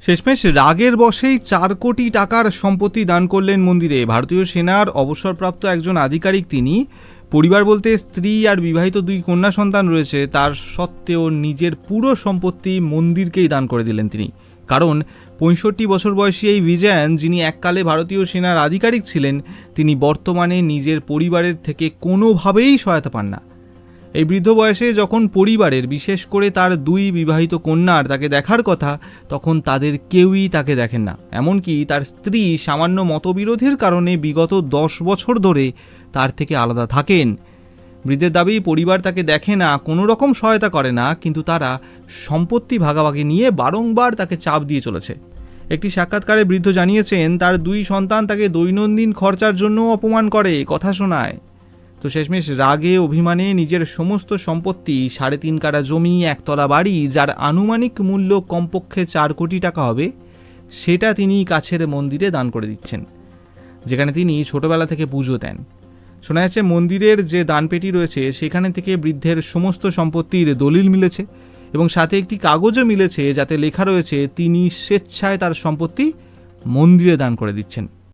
শেষমেশ রাগের বশেই 4 কোটি টাকার সম্পত্তি দান করলেন মন্দিরে। ভারতীয় সেনার অবসরপ্রাপ্ত একজন আধিকারিক তিনি। পরিবার বলতে স্ত্রী আর বিবাহিত 2 কন্যা সন্তান রয়েছে, তার সত্ত্বেও নিজের পুরো সম্পত্তি মন্দিরকেই দান করে দিলেন তিনি। কারণ 65 বছর বয়সী এই বিজয়ন, যিনি এককালে ভারতীয় সেনার আধিকারিক ছিলেন, তিনি বর্তমানে নিজের পরিবারের থেকে কোনোভাবেই সহায়তা পান না। এই বৃদ্ধ বয়সে যখন পরিবারের, বিশেষ করে তার 2 বিবাহিত কন্যার তাকে দেখার কথা, তখন তাদের কেউই তাকে দেখেন না। এমনকি তার স্ত্রী সামান্য মতবিরোধের কারণে বিগত 10 বছর ধরে তার থেকে আলাদা থাকেন। বৃদ্ধের দাবি, পরিবার তাকে দেখে না, কোনো রকম সহায়তা করে না, কিন্তু তারা সম্পত্তি ভাগাভাগি নিয়ে বারংবার তাকে চাপ দিয়ে চলেছে। একটি সাক্ষাৎকারে বৃদ্ধ জানিয়েছেন, তার 2 সন্তান তাকে দৈনন্দিন খরচার জন্য অপমান করে, কথা শোনায়। তো শেষমেশ রাগে অভিমানে নিজের সমস্ত সম্পত্তি, 3.5 কাঠা জমি, 1 তলা বাড়ি, যার আনুমানিক মূল্য কমপক্ষে 4 কোটি টাকা হবে, সেটা তিনি কাছের মন্দিরে দান করে দিচ্ছেন, যেখানে তিনি ছোটবেলা থেকে পুজো দেন। শোনা যাচ্ছে মন্দিরের যে দানপেটি রয়েছে সেখানে থেকে বৃদ্ধের সমস্ত সম্পত্তির দলিল মিলেছে এবং সাথে একটি কাগজও মিলেছে, যাতে লেখা রয়েছে তিনি স্বেচ্ছায় তার সম্পত্তি মন্দিরে দান করে দিচ্ছেন।